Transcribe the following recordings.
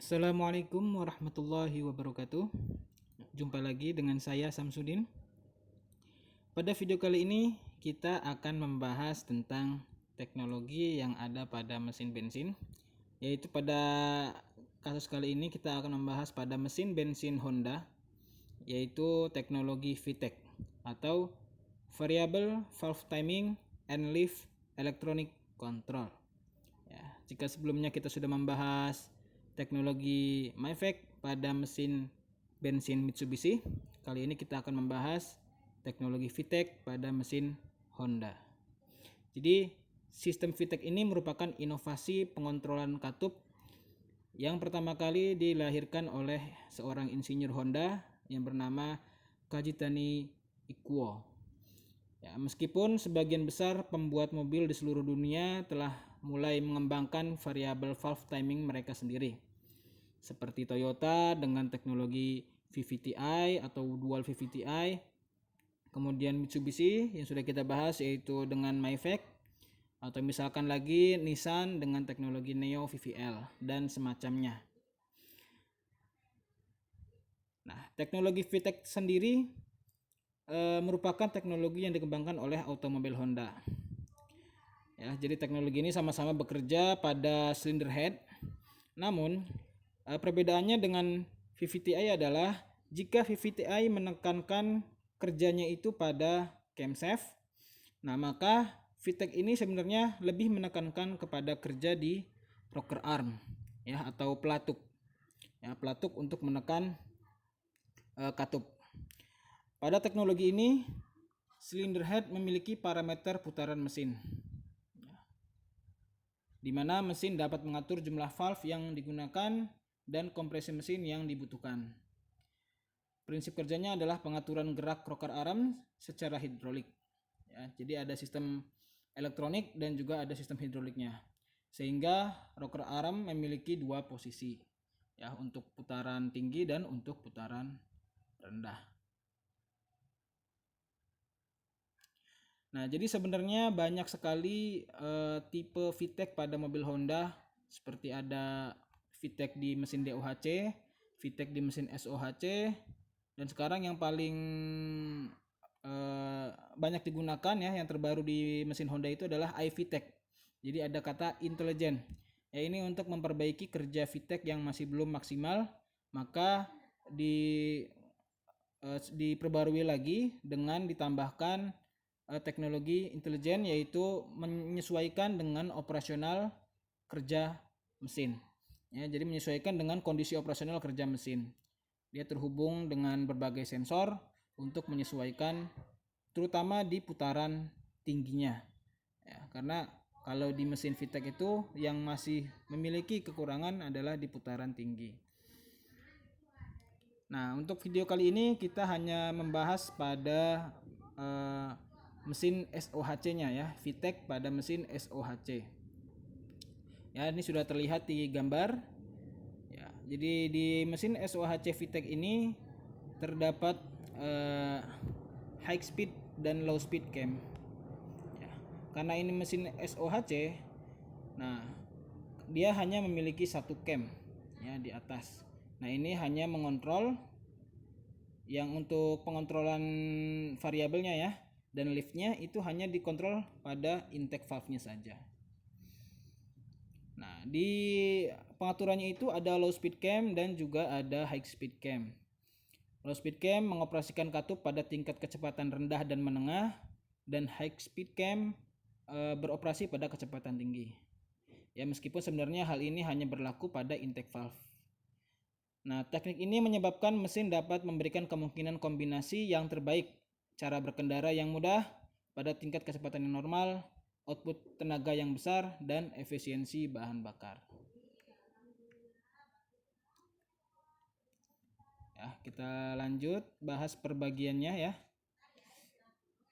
Assalamualaikum warahmatullahi wabarakatuh. Jumpa lagi dengan saya Samsudin. Pada video kali ini kita akan membahas tentang teknologi yang ada pada mesin bensin, yaitu pada kasus kali ini kita akan membahas pada mesin bensin Honda, yaitu teknologi VTEC atau Variable Valve Timing and Leaf Electronic Control. Ya, jika sebelumnya kita sudah membahas teknologi MyVac pada mesin bensin Mitsubishi, kali ini kita akan membahas teknologi VTEC pada mesin Honda. Jadi sistem VTEC ini merupakan inovasi pengontrolan katup yang pertama kali dilahirkan oleh seorang insinyur Honda yang bernama Kajitani Ikuo. Ya, meskipun sebagian besar pembuat mobil di seluruh dunia telah mulai mengembangkan variable valve timing mereka sendiri, seperti Toyota dengan teknologi VVTi atau Dual VVTi, kemudian Mitsubishi yang sudah kita bahas yaitu dengan MyVac, atau misalkan lagi Nissan dengan teknologi Neo VVL dan semacamnya. Nah, teknologi VTEC sendiri merupakan teknologi yang dikembangkan oleh automobil Honda. Ya, jadi teknologi ini sama-sama bekerja pada cylinder head. Namun perbedaannya dengan VVTi adalah jika VVTi menekankan kerjanya itu pada camshaft, nah maka VTEC ini sebenarnya lebih menekankan kepada kerja di rocker arm, ya, atau pelatuk. Ya, pelatuk untuk menekan katup. Pada teknologi ini, cylinder head memiliki parameter putaran mesin, di mana mesin dapat mengatur jumlah valve yang digunakan dan kompresi mesin yang dibutuhkan. Prinsip kerjanya adalah pengaturan gerak rocker arm secara hidrolik. Ya, jadi ada sistem elektronik dan juga ada sistem hidroliknya. Sehingga rocker arm memiliki dua posisi, ya, untuk putaran tinggi dan untuk putaran rendah. Nah, jadi sebenarnya banyak sekali tipe VTEC pada mobil Honda, seperti ada VTEC di mesin DOHC, VTEC di mesin SOHC, dan sekarang yang paling banyak digunakan, ya, yang terbaru di mesin Honda itu adalah iVTEC. Jadi ada kata intelligent. Ya, ini untuk memperbaiki kerja VTEC yang masih belum maksimal, maka diperbarui lagi dengan ditambahkan teknologi intelijen, yaitu menyesuaikan dengan operasional kerja mesin. Ya, jadi menyesuaikan dengan kondisi operasional kerja mesin. Dia terhubung dengan berbagai sensor untuk menyesuaikan, terutama di putaran tingginya. Ya, karena kalau di mesin VTEC itu yang masih memiliki kekurangan adalah di putaran tinggi. Nah, untuk video kali ini kita hanya membahas pada mesin SOHC-nya, ya, VTEC pada mesin SOHC. Ya, ini sudah terlihat di gambar. Ya, jadi di mesin SOHC VTEC ini terdapat high speed dan low speed cam. Ya, karena ini mesin SOHC, nah dia hanya memiliki satu cam, ya, di atas. Nah, ini hanya mengontrol yang untuk pengontrolan variabelnya, ya, dan liftnya itu hanya dikontrol pada intake valve-nya saja. Nah, di pengaturannya itu ada low speed cam dan juga ada high speed cam. Low speed cam mengoperasikan katup pada tingkat kecepatan rendah dan menengah, dan high speed cam beroperasi pada kecepatan tinggi. Ya, meskipun sebenarnya hal ini hanya berlaku pada intake valve. Nah, teknik ini menyebabkan mesin dapat memberikan kemungkinan kombinasi yang terbaik, cara berkendara yang mudah pada tingkat kecepatan yang normal, output tenaga yang besar, dan efisiensi bahan bakar. Ya, kita lanjut bahas perbagiannya, ya.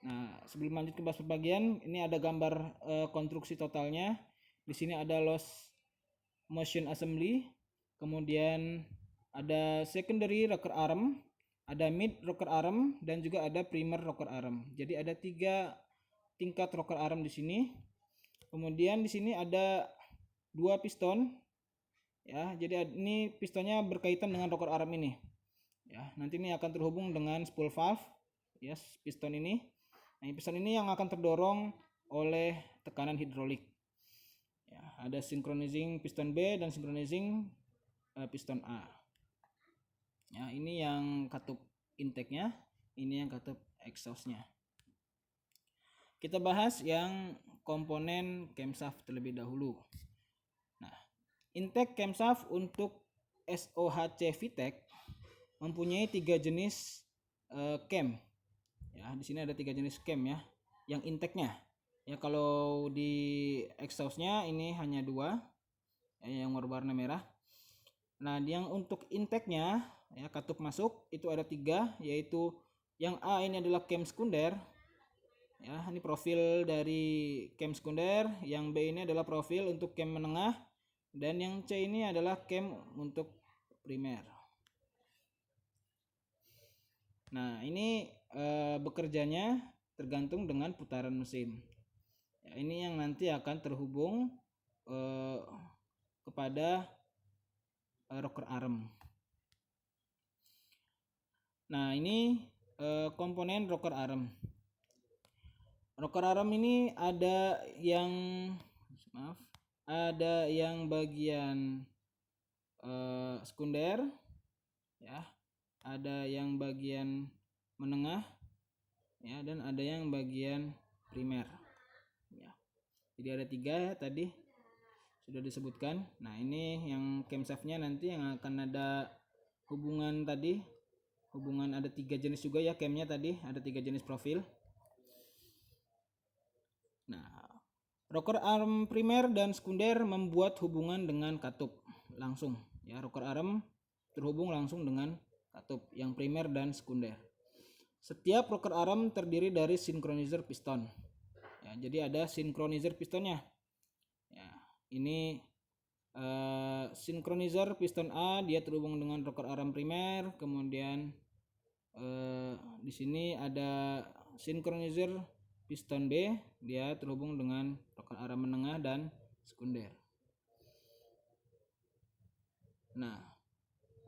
Nah, sebelum lanjut ke bahas perbagian, ini ada gambar konstruksi totalnya. Di sini ada loss motion assembly, kemudian ada secondary rocker arm, ada mid rocker arm, dan juga ada primer rocker arm. Jadi ada 3 tingkat rocker arm di sini. Kemudian di sini ada 2 piston Ya, jadi ini pistonnya berkaitan dengan rocker arm ini. Ya, nanti ini akan terhubung dengan spool valve, ya, piston ini. Nah, piston ini yang akan terdorong oleh tekanan hidrolik. Ya, ada synchronizing piston B dan synchronizing piston A. Ya, ini yang katup intake-nya, ini yang katup exhaust-nya. Kita bahas yang komponen camshaft terlebih dahulu. Nah, intake camshaft untuk SOHC VTEC mempunyai 3 jenis cam. Ya, di sini ada 3 jenis cam ya, yang intake-nya. Ya, kalau di exhaust-nya ini hanya 2, yang berwarna merah. Nah, yang untuk intake-nya, ya, katup masuk itu ada 3, yaitu yang A ini adalah cam sekunder. Ya, ini profil dari cam sekunder. Yang B ini adalah profil untuk cam menengah, dan yang C ini adalah cam untuk primer. Nah, ini bekerjanya tergantung dengan putaran mesin. Ya, ini yang nanti akan terhubung kepada rocker arm. Nah, ini komponen rocker arm. Rocker arm ini ada yang bagian sekunder, ya, ada yang bagian menengah, ya, dan ada yang bagian primer. Ya. Jadi ada 3 ya, tadi sudah disebutkan. Nah, ini yang camshaft-nya nanti yang akan ada hubungan tadi. Hubungan ada 3 jenis juga ya camnya tadi, ada 3 jenis profil. Nah, rocker arm primer dan sekunder membuat hubungan dengan katup langsung. Ya, rocker arm terhubung langsung dengan katup yang primer dan sekunder. Setiap rocker arm terdiri dari synchronizer piston. Ya, jadi ada synchronizer pistonnya. Ya, ini synchronizer piston A dia terhubung dengan rocker arm primer, kemudian di sini ada synchronizer piston B, dia terhubung dengan rocker arm menengah dan sekunder. Nah,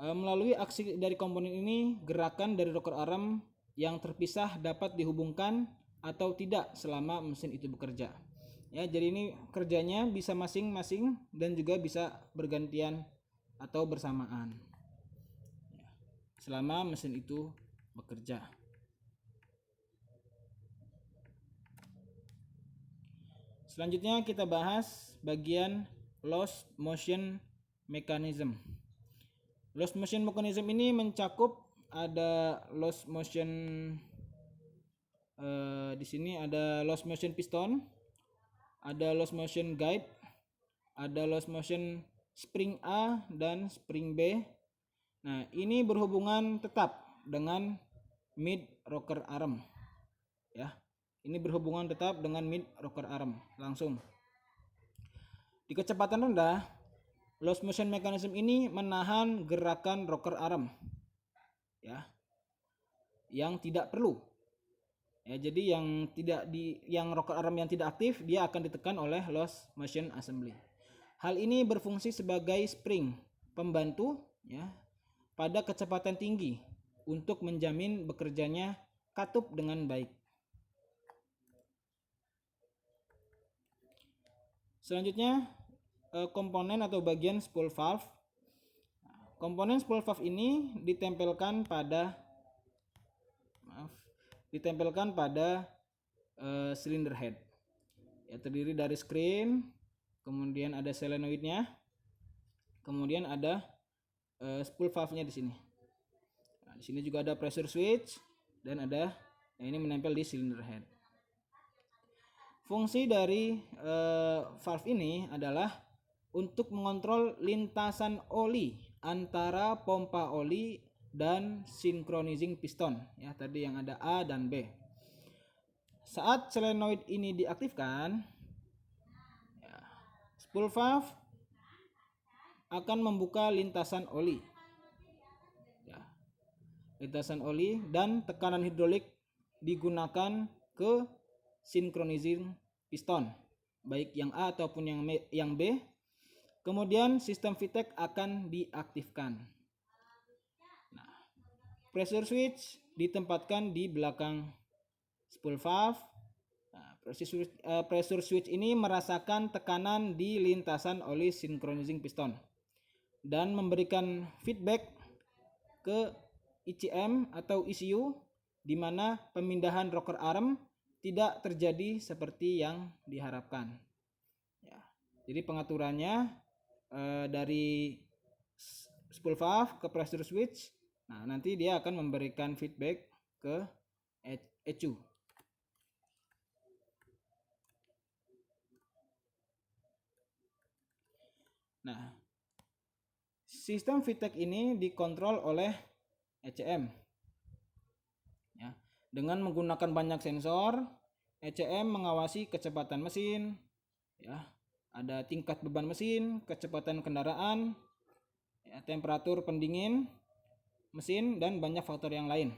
melalui aksi dari komponen ini, gerakan dari rocker arm yang terpisah dapat dihubungkan atau tidak selama mesin itu bekerja. Ya, jadi ini kerjanya bisa masing-masing dan juga bisa bergantian atau bersamaan. Ya, selama mesin itu bekerja. Selanjutnya kita bahas bagian lost motion mechanism. Lost motion mechanism ini mencakup ada lost motion di sini ada lost motion piston, ada lost motion guide, ada lost motion spring A dan spring B. Nah, ini berhubungan tetap dengan mid rocker arm. Ya. Ini berhubungan tetap dengan mid rocker arm langsung. Di kecepatan rendah, lost motion mechanism ini menahan gerakan rocker arm, ya, yang tidak perlu. Ya, jadi yang rocker arm yang tidak aktif dia akan ditekan oleh lost motion assembly. Hal ini berfungsi sebagai spring pembantu, ya, pada kecepatan tinggi untuk menjamin bekerjanya katup dengan baik. Selanjutnya komponen atau bagian spool valve. Komponen spool valve ini ditempelkan pada cylinder head. Ya, terdiri dari screen, kemudian ada solenoidnya, kemudian ada spool valve-nya di sini. Nah, di sini juga ada pressure switch dan ada ini menempel di cylinder head. Fungsi dari valve ini adalah untuk mengontrol lintasan oli antara pompa oli dan synchronizing piston, ya, tadi yang ada A dan B. Saat solenoid ini diaktifkan, ya, spool valve akan membuka lintasan oli, ya, lintasan oli, dan tekanan hidrolik digunakan ke synchronizing piston, baik yang A ataupun yang B, kemudian sistem VTEC akan diaktifkan. Nah, pressure switch ditempatkan di belakang spool valve. Nah, pressure switch ini merasakan tekanan di lintasan oli synchronizing piston dan memberikan feedback ke ECM atau ECU di mana pemindahan rocker arm tidak terjadi seperti yang diharapkan. Ya, jadi pengaturannya dari spool valve ke pressure switch. Nah, nanti dia akan memberikan feedback ke ECU. Nah, sistem VTEC ini dikontrol oleh ECM. Ya, dengan menggunakan banyak sensor, ECM mengawasi kecepatan mesin, ya, ada tingkat beban mesin, kecepatan kendaraan, ya, temperatur pendingin mesin, dan banyak faktor yang lain.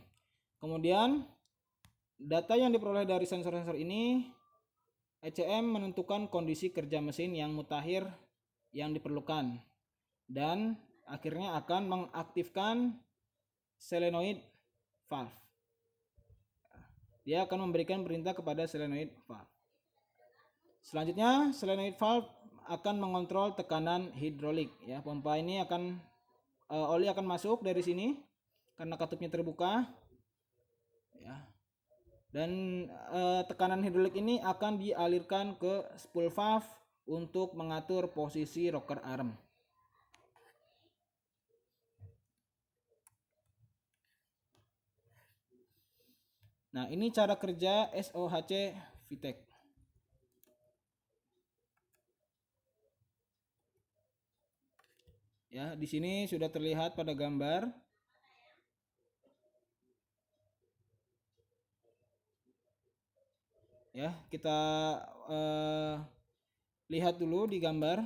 Kemudian data yang diperoleh dari sensor-sensor ini, ECM menentukan kondisi kerja mesin yang mutakhir yang diperlukan dan akhirnya akan mengaktifkan solenoid valve. Dia akan memberikan perintah kepada solenoid valve. Selanjutnya, solenoid valve akan mengontrol tekanan hidrolik. Ya, pompa ini akan oli akan masuk dari sini karena katupnya terbuka. Ya. Dan tekanan hidrolik ini akan dialirkan ke spool valve untuk mengatur posisi rocker arm. Nah, ini cara kerja SOHC VTEC. Ya, di sini sudah terlihat pada gambar. Ya, kita lihat dulu di gambar.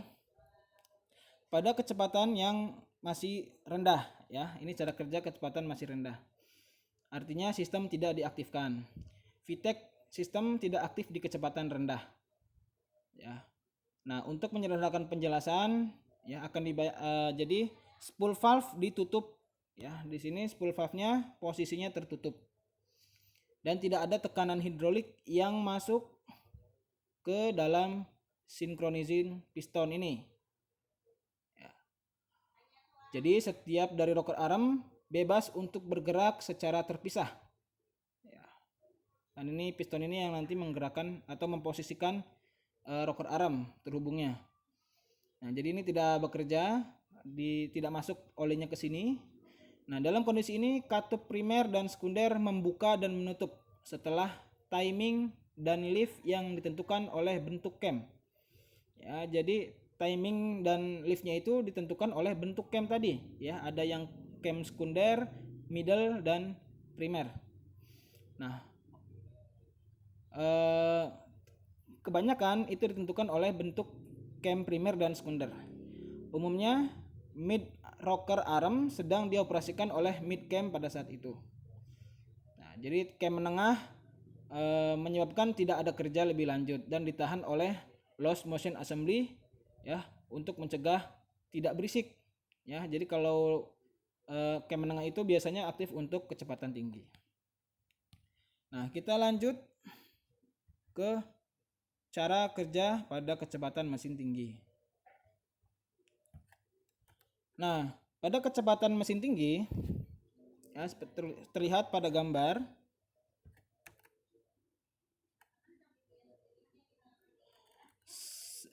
Pada kecepatan yang masih rendah, ya. Ini cara kerja kecepatan masih rendah. Artinya sistem tidak diaktifkan. VTEC sistem tidak aktif di kecepatan rendah. Ya. Nah, untuk menyederhanakan penjelasan, ya akan jadi spool valve ditutup, ya. Di sini spool valve-nya posisinya tertutup. Dan tidak ada tekanan hidrolik yang masuk ke dalam synchronizing piston ini. Ya. Jadi setiap dari rocker arm bebas untuk bergerak secara terpisah. Ya. Dan ini piston ini yang nanti menggerakkan atau memposisikan rocker arm terhubungnya. Nah, jadi ini tidak bekerja, tidak masuk olinya ke sini. Nah, dalam kondisi ini katup primer dan sekunder membuka dan menutup setelah timing dan lift yang ditentukan oleh bentuk cam. Ya, jadi timing dan liftnya itu ditentukan oleh bentuk cam tadi. Ya, ada yang cam sekunder, middle, dan primer. Nah, kebanyakan itu ditentukan oleh bentuk cam primer dan sekunder. Umumnya mid rocker arm sedang dioperasikan oleh mid cam pada saat itu. Nah, jadi cam menengah menyebabkan tidak ada kerja lebih lanjut dan ditahan oleh lost motion assembly, ya, untuk mencegah tidak berisik. Ya, jadi kalau cam menengah itu biasanya aktif untuk kecepatan tinggi. Nah, kita lanjut ke cara kerja pada kecepatan mesin tinggi. Nah, pada kecepatan mesin tinggi, ya, terlihat pada gambar.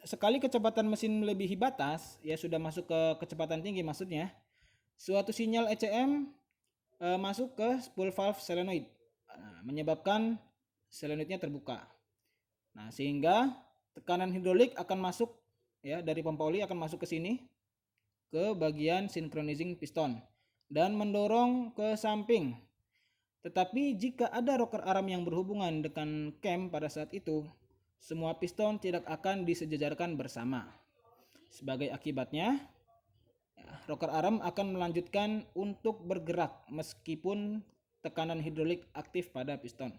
Sekali kecepatan mesin melebihi batas, ya sudah masuk ke kecepatan tinggi maksudnya, suatu sinyal ECM masuk ke spool valve solenoid, menyebabkan solenoidnya terbuka. Nah, sehingga tekanan hidrolik akan masuk, ya, dari pompa oli akan masuk ke sini ke bagian synchronizing piston dan mendorong ke samping. Tetapi jika ada rocker arm yang berhubungan dengan cam pada saat itu, semua piston tidak akan disejajarkan bersama. Sebagai akibatnya, rocker arm akan melanjutkan untuk bergerak meskipun tekanan hidrolik aktif pada piston.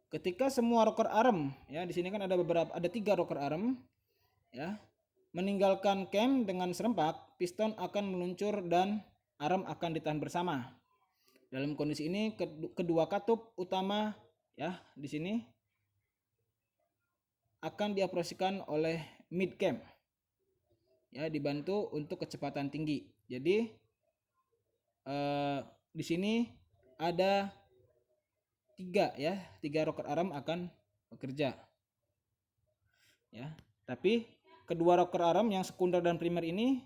Ketika semua rocker arm, ya, di sini kan ada 3 rocker arm, ya. meninggalkan cam dengan serempak, piston akan meluncur dan arm akan ditahan bersama. Dalam kondisi ini kedua katup utama ya di sini akan dioperasikan oleh mid cam. Ya, dibantu untuk kecepatan tinggi. Jadi di sini ada tiga rocker arm akan bekerja. Ya, tapi kedua rocker arm yang sekunder dan primer ini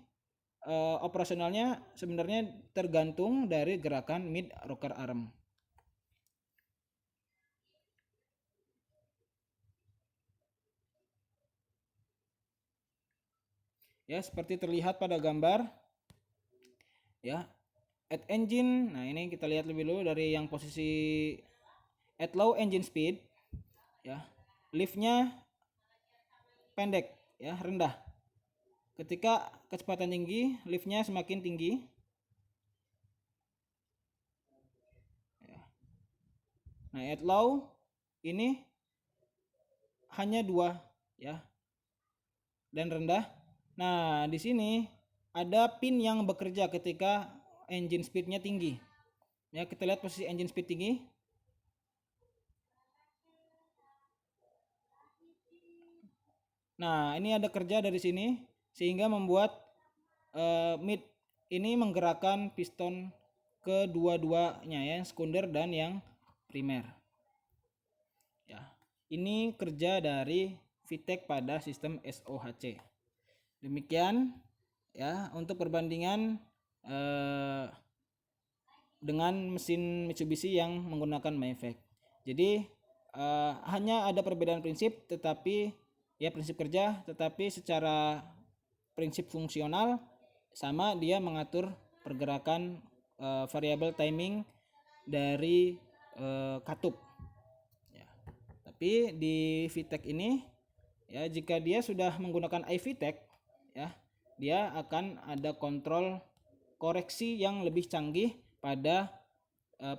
operasionalnya sebenarnya tergantung dari gerakan mid rocker arm. Ya, seperti terlihat pada gambar. Ya, at engine. Nah, ini kita lihat lebih dulu dari yang posisi at low engine speed. Ya, liftnya pendek, ya, rendah. Ketika kecepatan tinggi, liftnya semakin tinggi. Nah, at low ini hanya 2 ya. Dan rendah. Nah, di sini ada pin yang bekerja ketika engine speednya tinggi. Ya, kita lihat posisi engine speed tinggi. Nah, ini ada kerja dari sini sehingga membuat mid ini menggerakkan piston kedua-duanya ya, yang sekunder dan yang primer. Ya, ini kerja dari VTEC pada sistem SOHC. Demikian ya untuk perbandingan dengan mesin Mitsubishi yang menggunakan Mavic. Jadi hanya ada perbedaan prinsip, tetapi ya prinsip kerja, tetapi secara prinsip fungsional sama, dia mengatur pergerakan variabel timing dari katup. Ya. Tapi di VTEC ini ya jika dia sudah menggunakan iVTEC ya, dia akan ada kontrol koreksi yang lebih canggih pada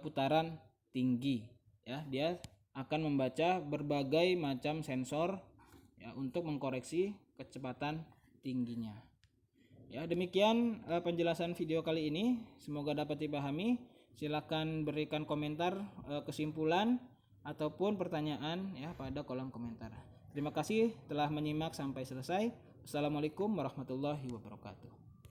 putaran tinggi ya. Dia akan membaca berbagai macam sensor ya untuk mengkoreksi kecepatan tingginya. Ya, demikian penjelasan video kali ini, semoga dapat dipahami. Silakan berikan komentar, kesimpulan ataupun pertanyaan ya pada kolom komentar. Terima kasih telah menyimak sampai selesai. Assalamualaikum warahmatullahi wabarakatuh.